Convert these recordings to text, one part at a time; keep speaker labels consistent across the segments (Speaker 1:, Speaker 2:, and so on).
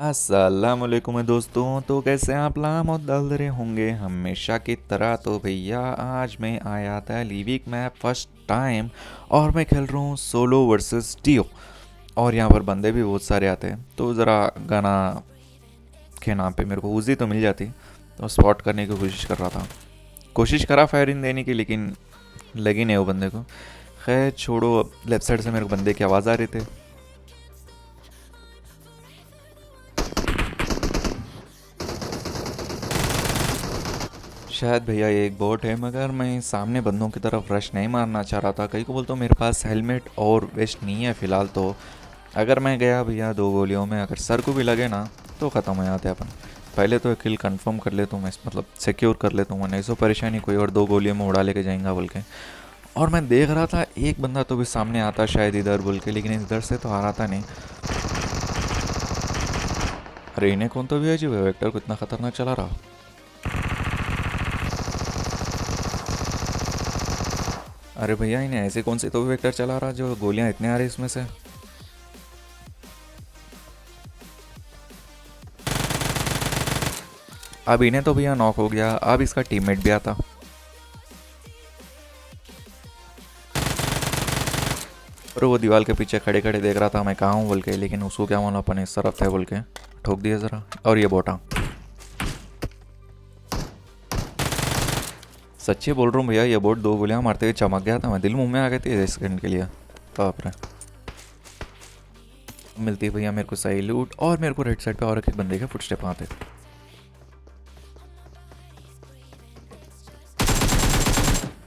Speaker 1: अस्सलामुअलैकुम दोस्तों। तो कैसे हैं आप लाम और दल रहे होंगे हमेशा की तरह। तो भैया आज मैं आया था लिविक मैप फर्स्ट टाइम और मैं खेल रहा हूँ सोलो वर्सेस डियो। और यहाँ पर बंदे भी बहुत सारे आते हैं तो ज़रा गाना के नाम पे मेरे को उजी तो मिल जाती, तो स्पॉट करने की कोशिश कर रहा था। कोशिश करा फायरिंग देने की लेकिन लगी नहीं वो बंदे को। खैर छोड़ो, अब लेफ्ट साइड से मेरे को बंदे की आवाज़ आ रही थी। शायद भैया ये एक बोट है, मगर मैं सामने बंदों की तरफ रश नहीं मारना चाह रहा था। कहीं को बोलता हूँ मेरे पास हेलमेट और वेस्ट नहीं है फ़िलहाल। तो अगर मैं गया भैया दो गोलियों में अगर सर को भी लगे ना तो ख़त्म हो जाते अपन। पहले तो किल कंफर्म कर लेता हूँ मैं, मतलब सिक्योर कर लेता हूँ, नहीं सो परेशानी कोई और दो गोलियों में उड़ा लेके जाएंगा बोल के। और मैं देख रहा था एक बंदा तो भी सामने आता शायद इधर बोल के, लेकिन इधर से तो आ रहा था नहीं। अरे इन्हें कौन तो भी अजीब है, वेक्टर को इतना खतरनाक चला रहा। अरे भैया इन्हें ऐसे कौन से तो वेक्टर चला रहा जो गोलियां इतने आ रही इसमें से। अब इन्हें तो भैया नॉक हो गया, अब इसका टीममेट भी आता। और वो दीवार के पीछे खड़े खड़े देख रहा था मैं कहाँ हूँ बोल के, लेकिन उसको क्या मालूम अपन इस तरफ थे बोल के ठोक दिया ज़रा। और ये बोटा, सच्ची बोल रहा हूँ भैया, ये बोट दो गोलियां मारते हुए चमक गया था, मैं दिल मुंह में आ गई थी 1 सेकंड के लिए। बाप रे। मिलती है भैया मेरे को सही लूट और मेरे को राइट साइड पे और एक बंदे के फुटस्टेप आते।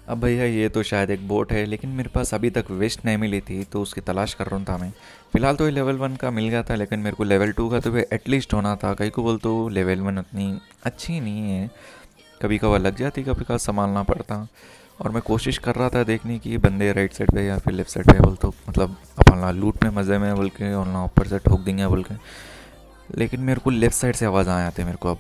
Speaker 1: अब भैया ये तो शायद एक बोट है, लेकिन मेरे पास अभी तक वेस्ट नहीं मिली थी तो उसकी तलाश कर रहा था मैं। फिलहाल तो ये लेवल 1 का मिल गया था, लेकिन मेरे को लेवल 2 का तो भी एटलीस्ट होना था। कहीं को बोल तो लेवल 1 उतनी अच्छी नहीं है, कभी कभार लग जाती, कभी कभार संभालना पड़ता। और मैं कोशिश कर रहा था देखने की बंदे राइट साइड पे या फिर लेफ्ट साइड पे बोल तो, मतलब अपन ला लूट में मज़े में बोल के और ना ऊपर से ठोक देंगे बोल के। लेकिन मेरे को लेफ्ट साइड से आवाज़ आ आते मेरे को अब।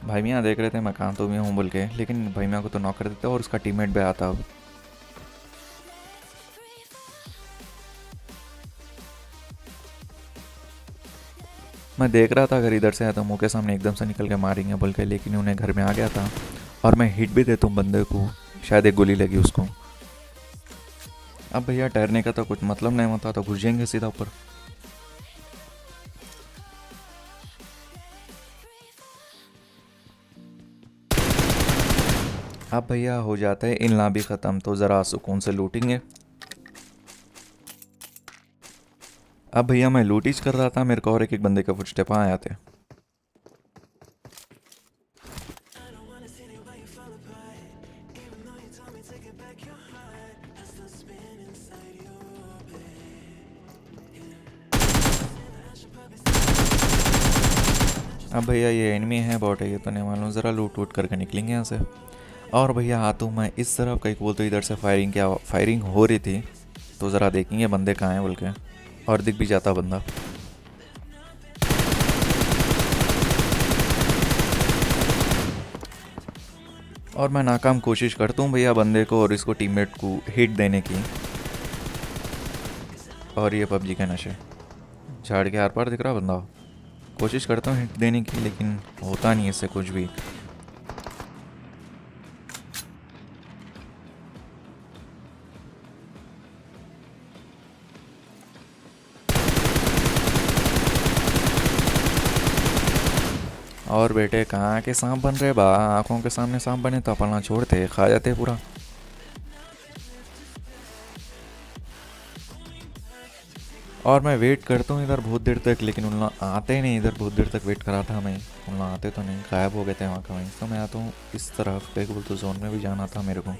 Speaker 1: भाई मियाँ देख रहे थे मैं कहाँ तो भी हूँ बोल के, लेकिन भाई मियाँ को तो नॉक कर देते और उसका टीममेट भी आता अब। मैं देख रहा था अगर इधर से आया तो मुँह के सामने एकदम से निकल के मारेंगे बोल के, लेकिन उन्हें घर में आ गया था। और मैं हिट भी देता हूँ बंदे को, शायद एक गोली लगी उसको। अब भैया ठहरने का तो कुछ मतलब नहीं होता, तो घुस जाएंगे सीधा ऊपर। अब भैया हो जाता है इन भी ख़त्म, तो ज़रा सुकून से लूटेंगे। अब भैया मैं लूटीज कर रहा था, मेरे को और एक बंदे का फुटस्टेप आया थे। अब भैया ये एनिमी है बॉट है ये तो नहीं मालूम, ज़रा लूट वूट करके निकलेंगे यहाँ से। और भैया आता हूँ मैं इस तरफ, कहीं बोल तो इधर से फायरिंग क्या फायरिंग हो रही थी, तो ज़रा देखेंगे बंदे कहाँ हैं बोल के। और दिख भी जाता बंदा। और मैं नाकाम कोशिश करता हूँ भैया बंदे को और इसको टीममेट को हिट देने की। और ये पबजी के नशे, झाड़ के आर पार दिख रहा बंदा। कोशिश करता हूँ हिट देने की, लेकिन होता नहीं इससे कुछ भी। और बेटे कहाँ के सांप बन रहे बा, आंखों के सामने सांप बने तो अपना छोड़ते खा जाते पूरा। और मैं वेट करता हूँ इधर बहुत देर तक, लेकिन उन लोग आते ही नहीं। इधर बहुत देर तक वेट करा था मैं, उन लोग आते तो नहीं, गायब हो गए थे वहाँ का। वहीं तो मैं आता हूँ इस तरफ, कहीं बोल तो जोन में भी जाना था मेरे को।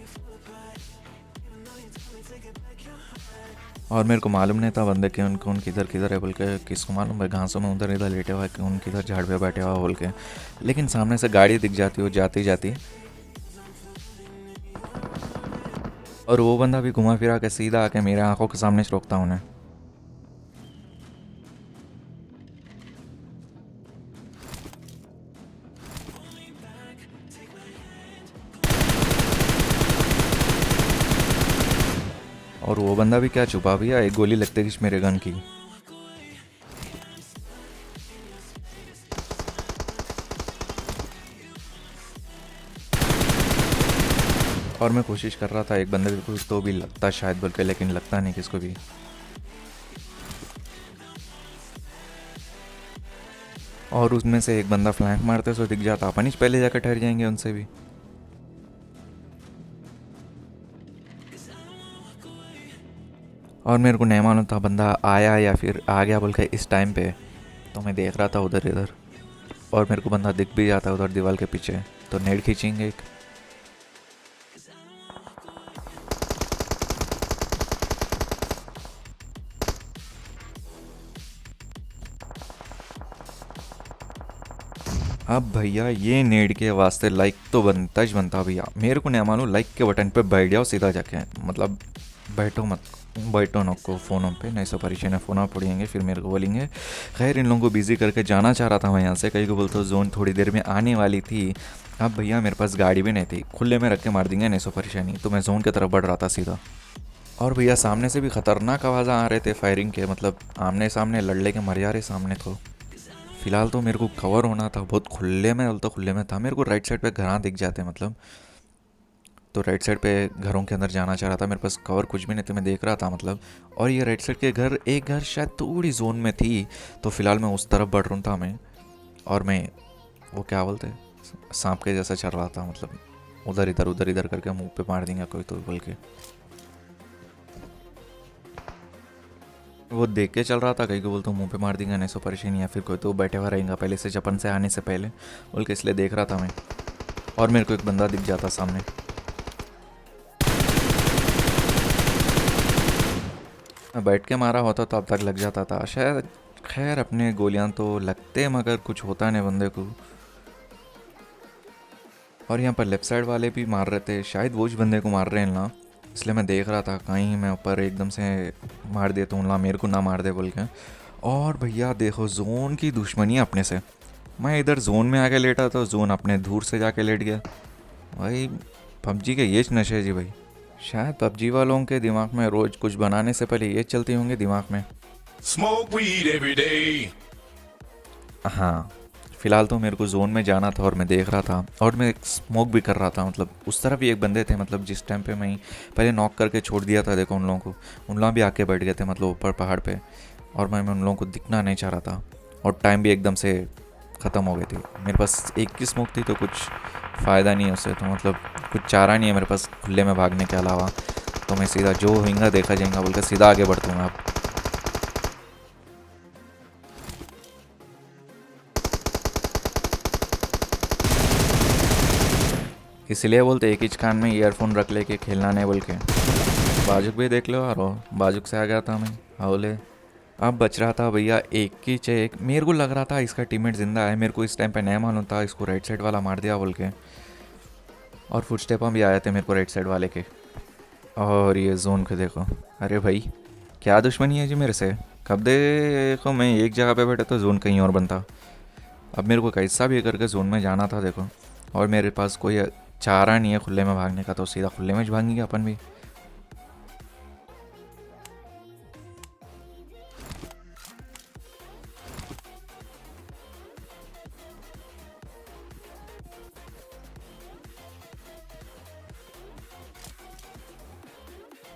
Speaker 1: और मेरे को मालूम नहीं था बंदे के उनके उन किधर किधर है बोल के, किसको मालूम भाई घासों में उधर इधर लेटे हुआ है कि उन किधर झाड़ पे बैठे हुआ बोल के। लेकिन सामने से गाड़ी दिख जाती हो जाती जाती, और वो बंदा भी घुमा फिरा के सीधा आके मेरे आंखों के सामने से रोकता उन्हें। और वो बंदा भी क्या छुपा भैया, एक गोली लगते कि मेरे गन की। और मैं कोशिश कर रहा था एक बंदे को तो भी लगता शायद बोल के, लेकिन लगता नहीं किसको भी। और उसमें से एक बंदा फ्लैंक मारते तो दिख जाता, अपन ही पहले जाकर ठहर जाएंगे उनसे भी। और मेरे को नहीं मालूम था बंदा आया या फिर आ गया बोल के इस टाइम पे। तो मैं देख रहा था उधर इधर, और मेरे को बंदा दिख भी जाता उधर दीवार के पीछे, तो नेट खींचेंगे एक। अब भैया ये नेट के वास्ते लाइक तो बनता ही बनता भैया। मेरे को नहीं मालूम, लाइक के बटन पे बैठ जाओ सीधा जाके, मतलब बैठो मत, बैठो न को फ़ोनों पे, नहीं सो परिचय ने फ़ोन पड़ेंगे फिर मेरे को बोलेंगे। खैर इन लोगों को बिज़ी करके जाना चाह रहा था मैं यहाँ से, कहीं को बोलते जोन थोड़ी देर में आने वाली थी। अब भैया मेरे पास गाड़ी भी नहीं थी, खुले में रख के मार देंगे नहीं सो परेशानी, तो मैं जोन की तरफ बढ़ रहा था सीधा। और भैया सामने से भी ख़तरनाक आवाज़ आ रहे थे फायरिंग के, मतलब आमने सामने लड़ ले के मर जा रहे सामने को। फ़िलहाल तो मेरे को कवर होना था बहुत खुले में, बोलता खुले में था। मेरे को राइट साइड पे घर दिख जाते मतलब, तो राइट साइड पे घरों के अंदर जाना चाह रहा था। मेरे पास कवर कुछ भी नहीं था, मैं देख रहा था मतलब। और ये राइट साइड के घर, एक घर शायद थोड़ी जोन में थी, तो फिलहाल मैं उस तरफ बढ़ रहा था मैं। और मैं वो क्या बोलते सांप के जैसा चल रहा था, मतलब उधर इधर करके मुंह पे मार देंगे कोई तो बोल के। वो देख के चल रहा था, कहीं को बोलते मुंह पे मार देंगे नहीं सो परेशानी, या फिर कोई तो बैठे हुआ रहेगा पहले से जपन से आने से पहले बोल के, इसलिए देख रहा था मैं। और मेरे को एक बंदा दिख जाता सामने। बैठ के मारा होता तो अब तक लग जाता था शायद। खैर अपने गोलियां तो लगते मगर कुछ होता नहीं बंदे को। और यहाँ पर लेफ्ट साइड वाले भी मार रहे थे, शायद वो ही बंदे को मार रहे हैं ना, इसलिए मैं देख रहा था कहीं मैं ऊपर एकदम से मार देता हूँ ना, मेरे को ना मार दे बोल के। और भैया देखो जोन की दुश्मनी है अपने से। मैं इधर जोन में आके लेटा तो जोन अपने दूर से जाके लेट गया। भाई पबजी के ये नशे है जी भाई। शायद पबजी वालों के दिमाग में रोज कुछ बनाने से पहले ये चलती होंगे दिमाग में,
Speaker 2: Smoke weed every day.
Speaker 1: हाँ। फिलहाल तो मेरे को जोन में जाना था और मैं देख रहा था, और मैं स्मोक भी कर रहा था, मतलब उस तरफ भी एक बंदे थे, मतलब जिस टाइम पे मैं पहले नॉक करके छोड़ दिया था देखो उन लोगों को, उन लोग भी आके बैठ गए थे मतलब ऊपर पहाड़ पे। और मैं उन लोगों को दिखना नहीं चाह रहा था, और टाइम भी एकदम से ख़त्म हो गई थी। मेरे पास एक की स्मोक थी तो कुछ फ़ायदा नहीं है उससे, तो मतलब कुछ चारा नहीं है मेरे पास खुले में भागने के अलावा। तो मैं सीधा जो होगा देखा जाएगा बोलकर सीधा आगे बढ़ता हूँ आप। इसलिए बोलते एक ही कान में ईयरफोन रख ले के खेलना नहीं बोल के। बाजुक भी देख लो यार, बाजुक से आ गया था मैं हौले। अब बच रहा था भैया एक की चेक। मेरे को लग रहा था इसका टीममेट जिंदा है, मेरे को इस टाइम पे नहीं मालूम था, इसको राइट साइड वाला मार दिया बोल के। और फुटस्टेप भी आए थे मेरे को राइट साइड वाले के। और ये जोन के देखो, अरे भाई क्या दुश्मनी है जी मेरे से। कब देखो मैं एक जगह पे बैठा तो जोन कहीं और बनता। अब मेरे को कैसा भी करके जोन में जाना था देखो, और मेरे पास कोई चारा नहीं है खुले में भागने का, तो सीधा खुले में भागेंगे अपन भी।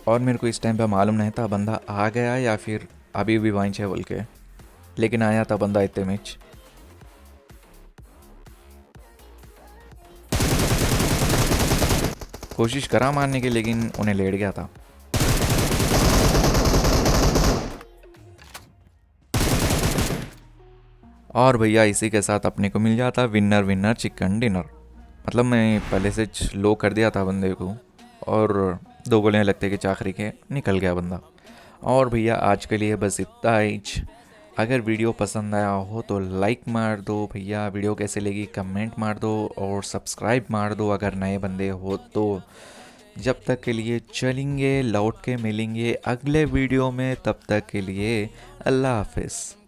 Speaker 1: और मेरे को इस टाइम पे मालूम नहीं था बंदा आ गया या फिर अभी भी वहीं है बोल के, लेकिन आया था बंदा इतने मिच। कोशिश करा मारने की लेकिन उन्हें लेट गया था। और भैया इसी के साथ अपने को मिल जाता विनर विनर चिकन डिनर। मतलब मैं पहले से लो कर दिया था बंदे को, और दो गोलियां लगते कि चाकरी के निकल गया बंदा। और भैया आज के लिए बस इतना ही। अगर वीडियो पसंद आया हो तो लाइक मार दो भैया, वीडियो कैसे लगी कमेंट मार दो, और सब्सक्राइब मार दो अगर नए बंदे हो तो। जब तक के लिए चलेंगे, लौट के मिलेंगे अगले वीडियो में, तब तक के लिए अल्लाह हाफिज़।